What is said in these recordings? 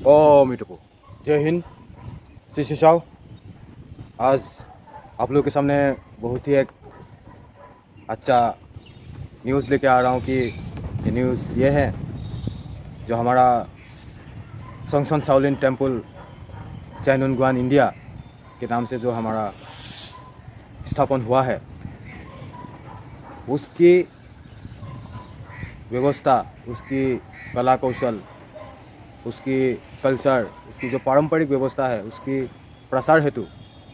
ओ मीटुको जय हिंद। श्री साव। आज आप लोगों के सामने बहुत ही एक अच्छा न्यूज़ लेके आ रहा हूँ कि ये न्यूज़ ये है जो हमारा संगसन शाओलिन टेम्पल चैनुनगुआन इंडिया के नाम से जो हमारा स्थापन हुआ है, उसकी व्यवस्था, उसकी कला कौशल, उसकी कल्चर, उसकी जो पारंपरिक व्यवस्था है, उसकी प्रसार हेतु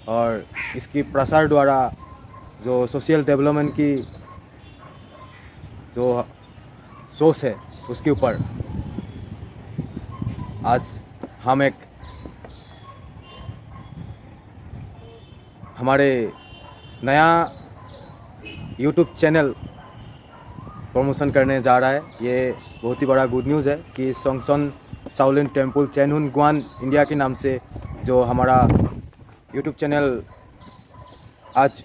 और इसकी प्रसार द्वारा जो सोशल डेवलपमेंट की जो सोच है, उसके ऊपर आज हम एक हमारे नया यूट्यूब चैनल प्रमोशन करने जा रहा है। ये बहुत ही बड़ा गुड न्यूज़ है कि संगसन शाओलिन टेम्पल चैनुनगुआन इंडिया के नाम से जो हमारा यूट्यूब चैनल आज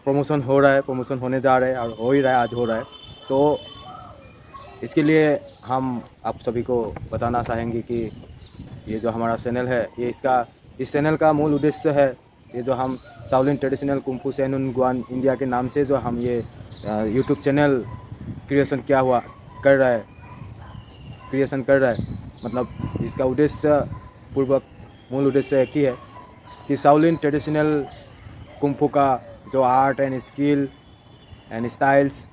प्रमोशन हो रहा है, प्रमोशन होने जा रहा है और हो ही रहा है, आज हो रहा है। तो इसके लिए हम आप सभी को बताना चाहेंगे कि ये जो हमारा चैनल है, ये इस चैनल का मूल उद्देश्य है, ये जो हम शाओलिन ट्रेडिशनल कुंफू चैनुनगुआन इंडिया के नाम से जो हम ये यूट्यूब चैनल क्रिएशन कर रहा है, मतलब इसका उद्देश्य पूर्वक मूल उद्देश्य एक ही है कि शाओलिन ट्रेडिशनल कुंफू का जो art and skill and styles,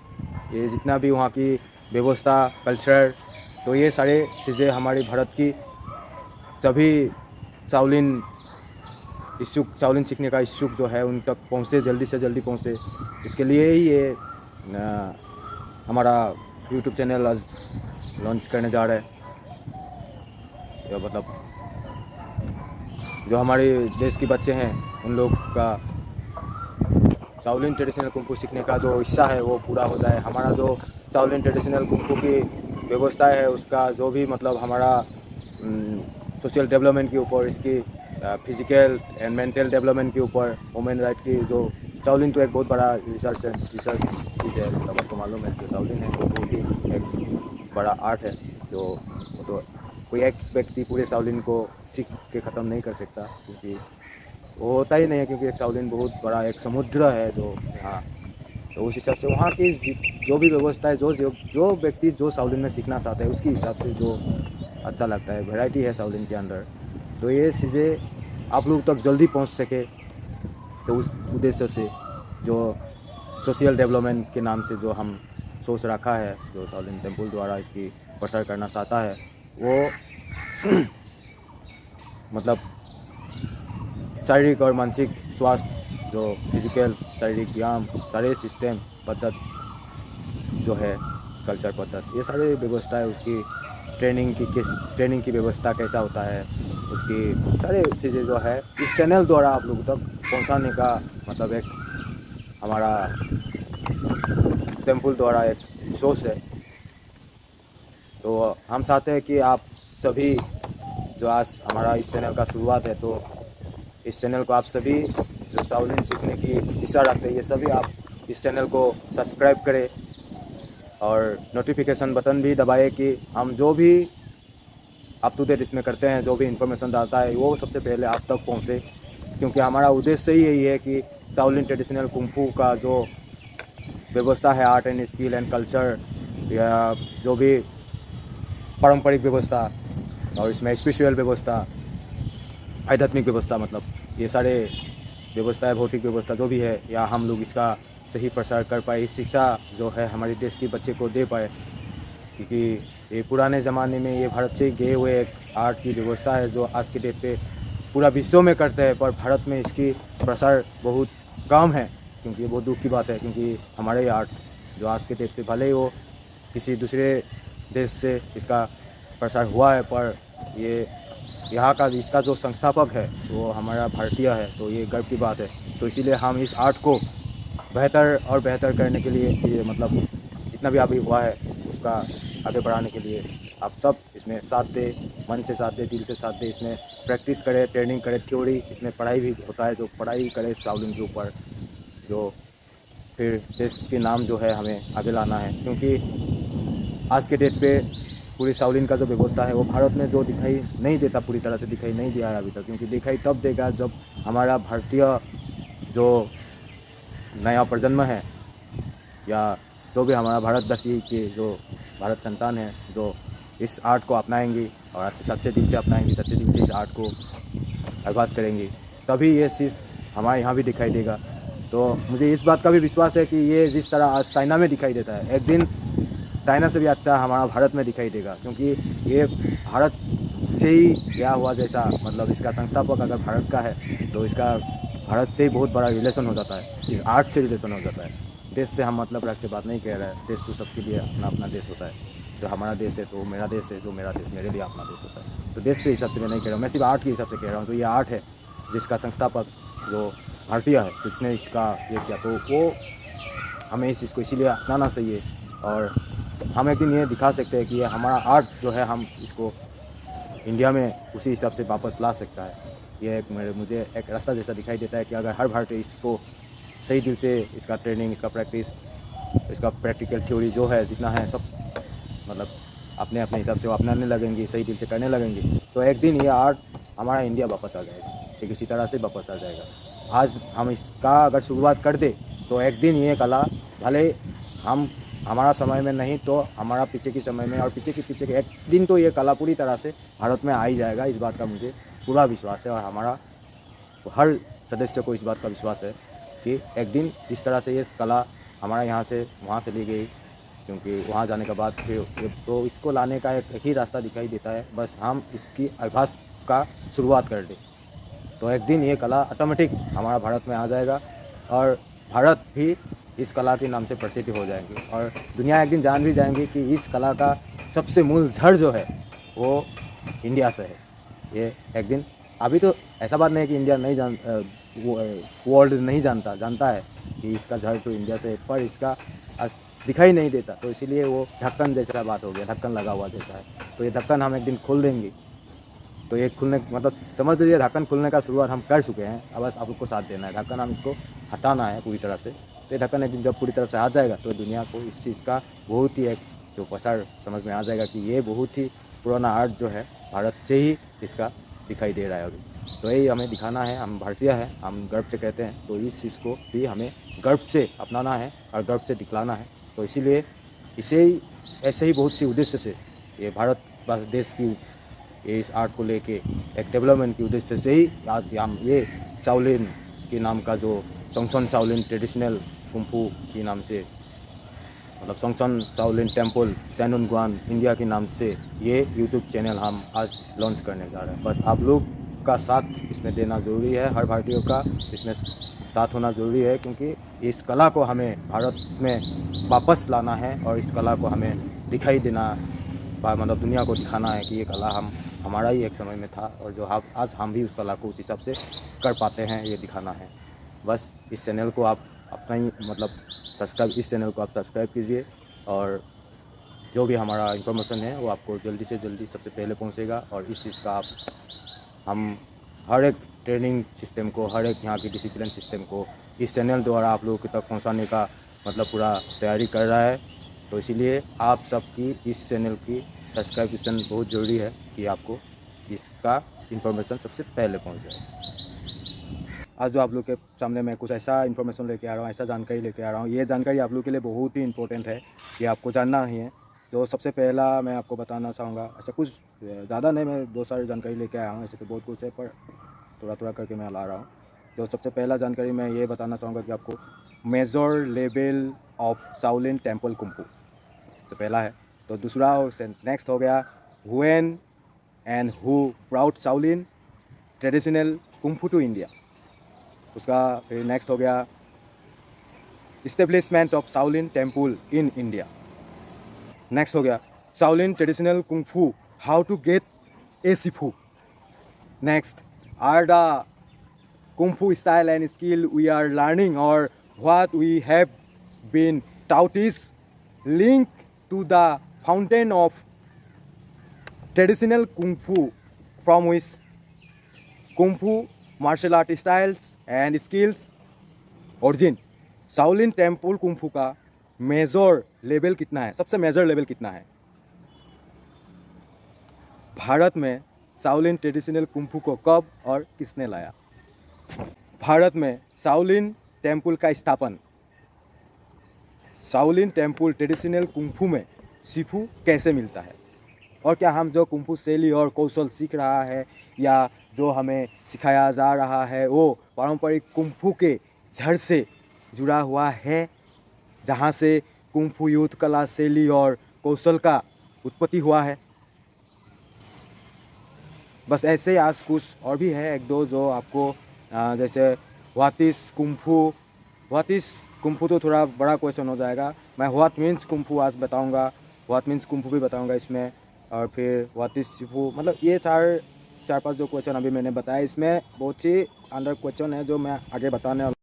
ये जितना भी वहाँ की व्यवस्था, कल्चर, तो ये सारे चीज़ें हमारी भारत की सभी शाओलिन सीखने का इच्छुक जो है उन तक पहुँचे, जल्दी से जल्दी पहुँचे। इसके लिए ही ये हमारा यूट्यूब चैनल आज लॉन्च करने जा रहा है। या मतलब जो हमारे देश के बच्चे हैं उन लोग का शाओलिन ट्रेडिशनल कुंफू सीखने का जो इच्छा है वो पूरा हो जाए। हमारा जो शाओलिन ट्रेडिशनल कुंफू की व्यवस्था है, उसका जो भी मतलब हमारा सोशल डेवलपमेंट के ऊपर, इसकी फिजिकल एंड मेंटल डेवलपमेंट के ऊपर, वुमेन राइट की जो शाओलिन तो एक बहुत बड़ा रिसर्च चीज़ है। मतलब आपको मालूम है जो शाओलिन है वो बहुत ही एक बड़ा आर्ट है, जो तो कोई एक व्यक्ति पूरे शाओलिन को सीख के ख़त्म नहीं कर सकता, क्योंकि वो होता ही नहीं है, क्योंकि एक शाओलिन बहुत बड़ा एक समुद्र है जो यहाँ। तो उस हिसाब से वहाँ की जो भी व्यवस्था है, जो व्यक्ति जो शाओलिन में सीखना चाहता है, उसके हिसाब से जो अच्छा लगता है, वैरायटी है शाओलिन के अंदर। तो ये चीज़ें आप लोग तक जल्दी पहुँच सके, तो उस उद्देश्य से जो सोशल डेवलपमेंट के नाम से जो हम सोच रखा है, जो शाओलिन टेम्पल द्वारा इसकी प्रसार करना चाहता है, वो मतलब शारीरिक और मानसिक स्वास्थ्य, जो फिजिकल शारीरिक व्यायाम, सारे सिस्टम पद्धति जो है, कल्चर पद्धति, ये सारी व्यवस्था है, उसकी ट्रेनिंग की व्यवस्था कैसा होता है, उसकी सारी चीज़ें जो है इस चैनल द्वारा आप लोगों तक पहुंचाने का मतलब एक हमारा टेम्पल द्वारा एक सोच है। तो हम चाहते हैं कि आप सभी जो आज हमारा इस चैनल का शुरुआत है, तो इस चैनल को आप सभी जो शाओलिन सीखने की इच्छा रखते हैं, ये सभी आप इस चैनल को सब्सक्राइब करें और नोटिफिकेशन बटन भी दबाएं कि हम जो भी अप टू डेट इसमें करते हैं, जो भी इंफॉर्मेशन डालता है, वो सबसे पहले आप तक पहुँचे। क्योंकि हमारा उद्देश्य ही यही है कि शाओलिन ट्रेडिशनल कुंफू का जो व्यवस्था है, art and skill and culture, या जो भी पारंपरिक व्यवस्था और इसमें स्पिरिचुअल व्यवस्था, आध्यात्मिक व्यवस्था, मतलब ये सारे व्यवस्था है, भौतिक व्यवस्था जो भी है, या हम लोग इसका सही प्रसार कर पाए, इस शिक्षा जो है हमारे देश के बच्चे को दे पाए। क्योंकि ये पुराने ज़माने में ये भारत से गए हुए एक आर्ट की व्यवस्था है, जो आज के डेट पे पूरा विश्व में करते हैं, पर भारत में इसकी प्रसार बहुत कम है। क्योंकि ये बहुत दुख की बात है, क्योंकि हमारे आर्ट जो आज के डेट पे भले ही वो किसी दूसरे देश से इसका प्रसार हुआ है, पर ये यहाँ का इसका जो संस्थापक है वो हमारा भारतीय है, तो ये गर्व की बात है। तो इसीलिए हम इस आर्ट को बेहतर और बेहतर करने के लिए, ये मतलब जितना भी अभी हुआ है उसका आगे बढ़ाने के लिए आप सब इसमें साथ दे, मन से साथ दे, दिल से साथ दे। इसमें प्रैक्टिस करें, ट्रेनिंग करें, थ्योरी, इसमें पढ़ाई भी होता है, जो पढ़ाई करें शाओलिन के ऊपर, जो फिर देश के नाम जो है हमें आगे लाना है। क्योंकि आज के डेट पे पूरी शाओलिन का जो व्यवस्था है वो भारत में जो दिखाई नहीं देता, पूरी तरह से दिखाई नहीं दिया है अभी तक, क्योंकि दिखाई तब देगा जब हमारा भारतीय जो नया प्रजन्म है या जो भी हमारा भारतवासी के जो भारत संतान है जो इस आर्ट को अपनाएंगी और सच्चे दिल से अपनाएंगी, सच्चे दिल से इस आर्ट को अभ्यास करेंगी, तभी ये चीज़ हमारे यहाँ भी दिखाई देगा। तो मुझे इस बात का भी विश्वास है कि ये जिस तरह आज चाइना में दिखाई देता है, एक दिन चाइना से भी अच्छा हमारा भारत में दिखाई देगा, क्योंकि ये भारत से ही क्या हुआ जैसा, मतलब इसका संस्थापक अगर भारत का है तो इसका भारत से ही बहुत बड़ा रिलेशन हो जाता है, इस आर्ट से रिलेशन हो जाता है। देश से हम मतलब रख के बात नहीं कह रहे हैं, देश तो सबके लिए अपना अपना देश होता है, जो हमारा देश है तो मेरा देश है, जो मेरा देश मेरे लिए अपना देश होता है। तो देश के हिसाब से मैं नहीं कह रहा हूँ, मैं सिर्फ आर्ट के हिसाब से कह रहा हूँ। तो ये आर्ट है जिसका संस्थापक जो भारतीय है, जिसने इसका ये किया, तो वो हमें इस चीज़ को इसीलिए अपनाना चाहिए और हम एक दिन ये दिखा सकते हैं कि ये हमारा आर्ट जो है हम इसको इंडिया में उसी हिसाब से वापस ला सकता है। ये एक मुझे एक रास्ता जैसा दिखाई देता है कि अगर हर भारतीय इसको सही दिल से इसका ट्रेनिंग, इसका प्रैक्टिस, इसका प्रैक्टिकल थ्योरी जो है जितना है सब मतलब अपने अपने हिसाब से वो अपनाने लगेंगे, सही दिल से करने लगेंगे, तो एक दिन ये आर्ट हमारा इंडिया वापस आ जाएगा, ठीक इसी तरह से वापस आ जाएगा। आज हम इसका अगर शुरुआत कर दे तो एक दिन ये कला भले हम हमारा समय में नहीं तो हमारा पीछे के समय में और पीछे के एक दिन तो ये कला पूरी तरह से भारत में आ ही जाएगा। इस बात का मुझे पूरा विश्वास है और हमारा हर सदस्य को इस बात का विश्वास है कि एक दिन जिस तरह से ये कला हमारा यहाँ से वहाँ चली गई, क्योंकि वहाँ जाने के बाद फिर तो इसको लाने का एक ही रास्ता दिखाई देता है, बस हम इसकी अभ्यास का शुरुआत कर दें तो एक दिन ये कला ऑटोमेटिक हमारा भारत में आ जाएगा और भारत भी इस कला के नाम से प्रसिद्ध हो जाएंगे और दुनिया एक दिन जान भी जाएंगी कि इस कला का सबसे मूल जड़ जो है वो इंडिया से है। ये एक दिन, अभी तो ऐसा बात नहीं है कि इंडिया नहीं वर्ल्ड नहीं जानता है कि इसका जड़ तो इंडिया से है, पर इसका दिखाई नहीं देता, तो इसीलिए वो ढक्कन जैसा बात हो गया, ढक्कन लगा हुआ जैसा है। तो ये ढक्कन हम एक दिन खोल देंगे, तो ये खुलने मतलब समझ लीजिए ढक्कन खुलने का शुरुआत हम कर चुके हैं, अब बस आप लोग को साथ देना है, ढक्कन हम इसको हटाना है पूरी तरह से। तो ये ढक्कन एक दिन जब पूरी तरह से आ जाएगा तो दुनिया को इस चीज़ का बहुत ही एक जो प्रसार समझ में आ जाएगा कि ये बहुत ही पुराना आर्ट जो है भारत से ही इसका दिखाई दे रहा है अभी। तो यही हमें दिखाना है, हम भारतीय हैं, हम गर्व से कहते हैं, तो इस चीज़ को भी हमें गर्व से अपनाना है और गर्व से दिखलाना है। तो इसीलिए इसे ही ऐसे ही बहुत सी उद्देश्य से ये भारत देश की इस आर्ट को लेके एक डेवलपमेंट के उद्देश्य से ही आज हम ये शाओलिन के नाम का जो सोंगशन शाओलिन ट्रेडिशनल कुंफू के नाम से मतलब सोंगशन शाओलिन टेम्पल सैनुनगुआन इंडिया के नाम से ये यूट्यूब चैनल हम आज लॉन्च करने जा रहे हैं। बस आप लोग का साथ इसमें देना ज़रूरी है, हर भारतीयों का इसमें साथ होना ज़रूरी है, क्योंकि इस कला को हमें भारत में वापस लाना है और इस कला को हमें दिखाई देना, मतलब दुनिया को दिखाना है कि ये कला हमारा ही एक समय में था और जो आज हम भी उस कला को उस हिसाब से कर पाते हैं, ये दिखाना है। बस इस चैनल को आप अपना ही मतलब इस चैनल को आप सब्सक्राइब कीजिए और जो भी हमारा इन्फॉर्मेशन है वो आपको जल्दी से जल्दी सबसे पहले पहुंचेगा। और इस चीज़ का हम हर एक ट्रेनिंग सिस्टम को, हर एक यहाँ की डिसिप्लिन सिस्टम को इस चैनल द्वारा आप लोगों तक पहुँचाने का मतलब पूरा तैयारी कर रहा है। तो इसीलिए आप सबकी इस चैनल की सब्सक्रिप्शन बहुत ज़रूरी है कि आपको इसका इन्फॉर्मेशन सबसे पहले पहुंच जाए। आज जो आप लोग के सामने मैं कुछ ऐसा इन्फॉर्मेशन लेके आ रहा हूँ, ऐसा जानकारी लेके आ रहा हूँ, ये जानकारी आप लोग के लिए बहुत ही इंपॉर्टेंट है, ये आपको जानना ही है। तो सबसे पहला मैं आपको बताना चाहूँगा, ऐसा कुछ ज़्यादा नहीं, मैं बहुत सारी जानकारी लेके आया हूँ, ऐसे तो बहुत कुछ है पर थोड़ा थोड़ा करके मैं ला रहा हूँ। तो सबसे पहला जानकारी मैं ये बताना चाहूँगा कि आपको major level of Shaolin temple kung fu तो पहला है। तो दूसरा नेक्स्ट हो गया when and who brought Shaolin traditional kung fu to India. उसका फिर नेक्स्ट हो गया establishment of Shaolin temple in India. Next हो गया Shaolin traditional kung fu how to get a shifu. Next are the kung fu style and skill we are learning और what we have been taught is linked to the fountain of traditional kung fu from which kung fu martial art styles and skills origin। Shaolin temple kung fu का major level कितना है, सबसे major level कितना है, भारत में Shaolin traditional kung fu को कब और किसने लाया? भारत में शाओलिन टेम्पल का स्थापन, शाओलिन टेम्पल ट्रेडिशनल कुंफू में शिफू कैसे मिलता है? और क्या हम जो कुंफू शैली और कौशल सीख रहा है या जो हमें सिखाया जा रहा है वो पारंपरिक कुंफू के जड़ से जुड़ा हुआ है, जहाँ से कुंफू युद्ध कला शैली और कौशल का उत्पत्ति हुआ है? बस ऐसे ही आज कुछ और भी है एक दो जो आपको जैसे व्हाट इज़ कुंफू तो थोड़ा बड़ा क्वेश्चन हो जाएगा। मैं व्हाट मीन्स कुंफू आज बताऊंगा, व्हाट मीन्स कुंफू भी बताऊंगा इसमें, और फिर व्हाट इज़ शिफू, मतलब ये चार पांच जो क्वेश्चन अभी मैंने बताया इसमें बहुत सी अंडर क्वेश्चन है जो मैं आगे बताने